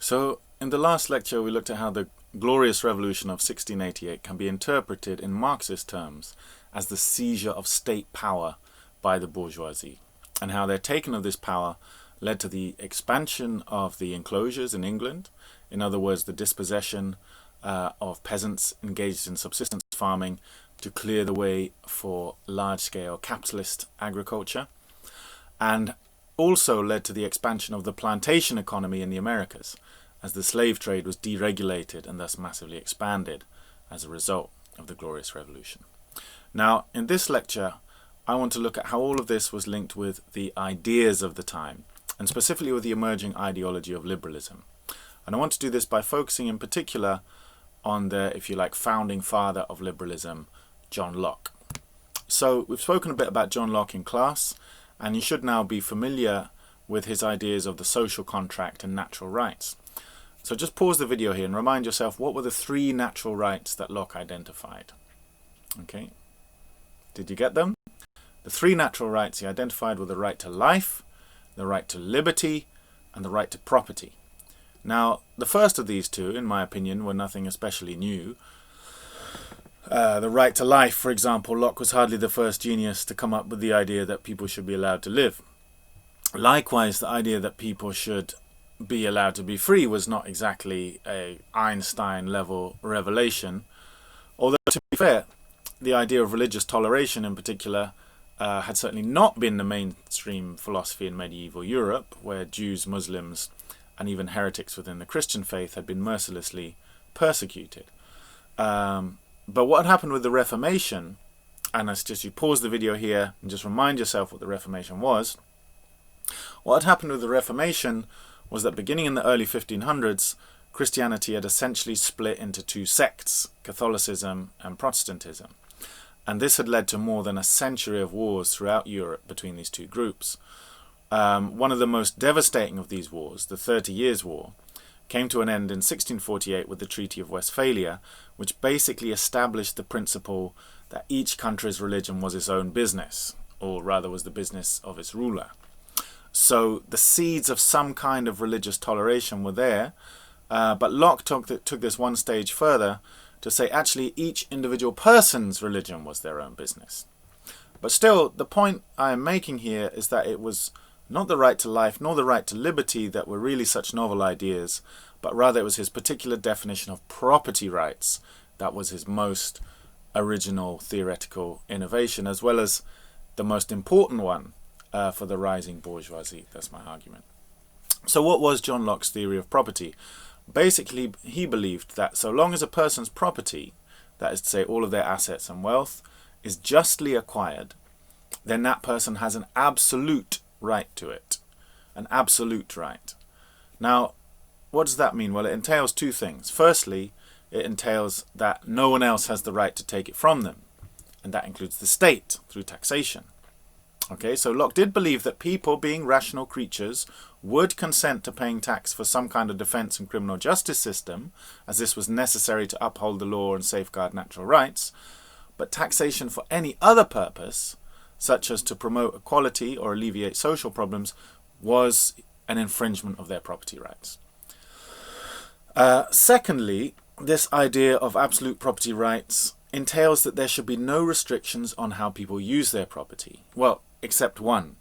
So, in the last lecture, we looked at how the Glorious Revolution of 1688 can be interpreted in Marxist terms as the seizure of state power by the bourgeoisie, and how their taking of this power led to the expansion of the enclosures in England, in other words, the dispossession of peasants engaged in subsistence farming to clear the way for large-scale capitalist agriculture, and also led to the expansion of the plantation economy in the Americas, as the slave trade was deregulated and thus massively expanded as a result of the Glorious Revolution. Now, in this lecture, I want to look at how all of this was linked with the ideas of the time, and specifically with the emerging ideology of liberalism. And I want to do this by focusing in particular on the, if you like, founding father of liberalism, John Locke. So we've spoken a bit about John Locke in class, and you should now be familiar with his ideas of the social contract and natural rights. So just pause the video here and remind yourself, what were the three natural rights that Locke identified? Okay, did you get them? The three natural rights he identified were the right to life, the right to liberty, and the right to property. Now, the first of these two, in my opinion, were nothing especially new. The right to life, for example, Locke was hardly the first genius to come up with the idea that people should be allowed to live. Likewise, the idea that people should be allowed to be free was not exactly a Einstein-level revelation. Although, to be fair, the idea of religious toleration in particular had certainly not been the mainstream philosophy in medieval Europe, where Jews, Muslims, and even heretics within the Christian faith had been mercilessly persecuted. But what had happened with the Reformation, and I suggest you pause the video here and just remind yourself what the Reformation was. What had happened with the Reformation was that beginning in the early 1500s, Christianity had essentially split into two sects, Catholicism and Protestantism. And this had led to more than a century of wars throughout Europe between these two groups. One of the most devastating of these wars, the 30 Years' War, came to an end in 1648 with the Treaty of Westphalia, which basically established the principle that each country's religion was its own business, or rather was the business of its ruler. So the seeds of some kind of religious toleration were there, but Locke took this one stage further to say actually each individual person's religion was their own business. But still, the point I am making here is that it was not the right to life nor the right to liberty that were really such novel ideas, but rather it was his particular definition of property rights that was his most original theoretical innovation, as well as the most important one for the rising bourgeoisie. That's my argument. So what was John Locke's theory of property? Basically, he believed that so long as a person's property, that is to say all of their assets and wealth, is justly acquired, then that person has an absolute right to it. An absolute right. Now, what does that mean? Well, it entails two things. Firstly, it entails that no one else has the right to take it from them. And that includes the state through taxation. Okay, so Locke did believe that people, being rational creatures, would consent to paying tax for some kind of defense and criminal justice system, as this was necessary to uphold the law and safeguard natural rights. But taxation for any other purpose, such as to promote equality or alleviate social problems, was an infringement of their property rights. Secondly, this idea of absolute property rights entails that there should be no restrictions on how people use their property. Well, except one.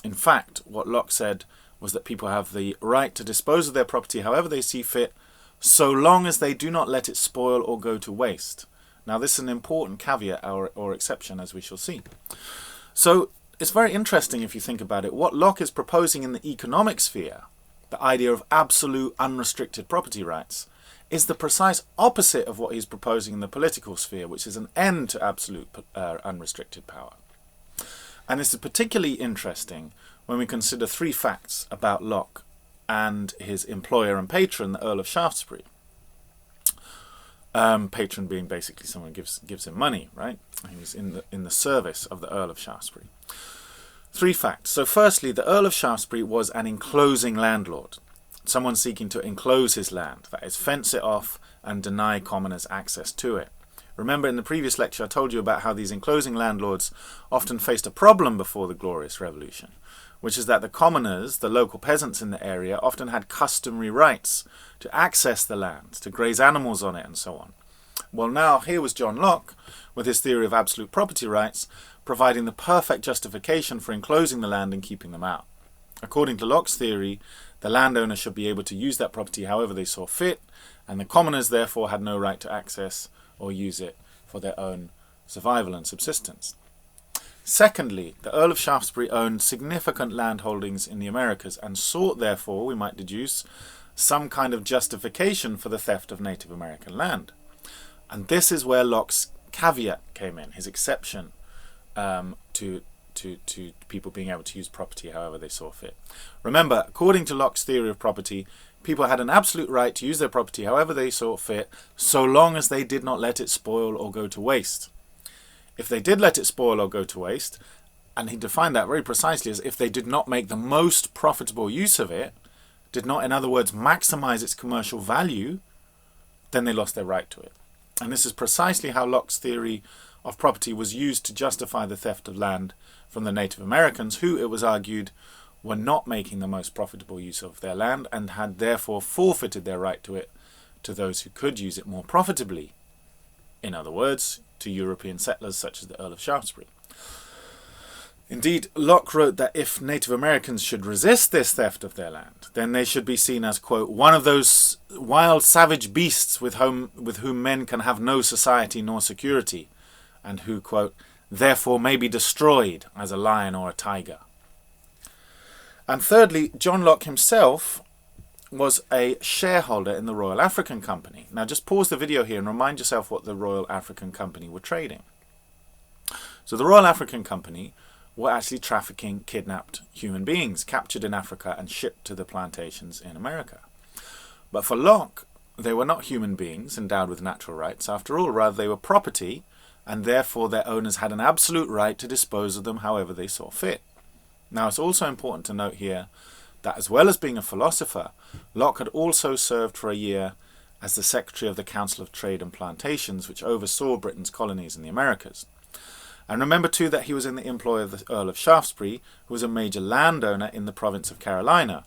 In fact, what Locke said was that people have the right to dispose of their property however they see fit, so long as they do not let it spoil or go to waste. Now, this is an important caveat or exception, as we shall see. So, it's very interesting if you think about it. What Locke is proposing in the economic sphere, the idea of absolute unrestricted property rights, is the precise opposite of what he's proposing in the political sphere, which is an end to absolute unrestricted power. And this is particularly interesting when we consider three facts about Locke and his employer and patron, the Earl of Shaftesbury. Patron being basically someone who gives him money, right? He was in the service of the Earl of Shaftesbury. Three facts. So firstly, the Earl of Shaftesbury was an enclosing landlord, someone seeking to enclose his land, that is, fence it off and deny commoners access to it. Remember, in the previous lecture I told you about how these enclosing landlords often faced a problem before the Glorious Revolution, which is that the commoners, the local peasants in the area, often had customary rights to access the land, to graze animals on it, and so on. Well, now here was John Locke, with his theory of absolute property rights, providing the perfect justification for enclosing the land and keeping them out. According to Locke's theory, the landowner should be able to use that property however they saw fit, and the commoners therefore had no right to access or use it for their own survival and subsistence. Secondly, the Earl of Shaftesbury owned significant land holdings in the Americas and sought, therefore, we might deduce, some kind of justification for the theft of Native American land. And this is where Locke's caveat came in, his exception to people being able to use property however they saw fit. Remember, according to Locke's theory of property, people had an absolute right to use their property however they saw fit, so long as they did not let it spoil or go to waste. If they did let it spoil or go to waste, and he defined that very precisely as if they did not make the most profitable use of it, did not, in other words, maximize its commercial value, then they lost their right to it. And this is precisely how Locke's theory of property was used to justify the theft of land from the Native Americans, who, it was argued, were not making the most profitable use of their land and had therefore forfeited their right to it to those who could use it more profitably. In other words, to European settlers such as the Earl of Shaftesbury. Indeed, Locke wrote that if Native Americans should resist this theft of their land, then they should be seen as, quote, one of those wild savage beasts with whom men can have no society nor security, and who, quote, therefore may be destroyed as a lion or a tiger. And thirdly, John Locke himself was a shareholder in the Royal African Company. Now just pause the video here and remind yourself what the Royal African Company were trading. So the Royal African Company were actually trafficking kidnapped human beings captured in Africa and shipped to the plantations in America. But for Locke, they were not human beings endowed with natural rights. After all, rather they were property, and therefore their owners had an absolute right to dispose of them however they saw fit. Now it's also important to note here that as well as being a philosopher, Locke had also served for a year as the Secretary of the Council of Trade and Plantations, which oversaw Britain's colonies in the Americas. And remember too that he was in the employ of the Earl of Shaftesbury, who was a major landowner in the province of Carolina,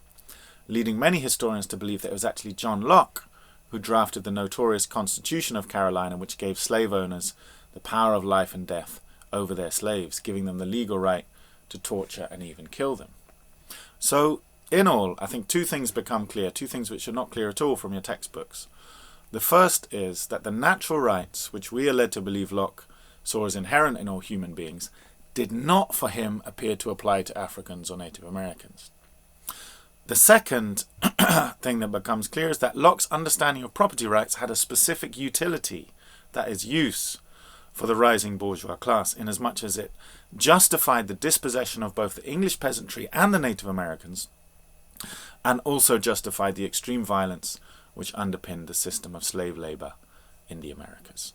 leading many historians to believe that it was actually John Locke who drafted the notorious Constitution of Carolina, which gave slave owners the power of life and death over their slaves, giving them the legal right to torture and even kill them. So, in all, I think two things become clear, two things which are not clear at all from your textbooks. The first is that the natural rights, which we are led to believe Locke saw as inherent in all human beings, did not for him appear to apply to Africans or Native Americans. The second thing that becomes clear is that Locke's understanding of property rights had a specific utility, that is, use, for the rising bourgeois class, inasmuch as it justified the dispossession of both the English peasantry and the Native Americans, and also justified the extreme violence which underpinned the system of slave labour in the Americas.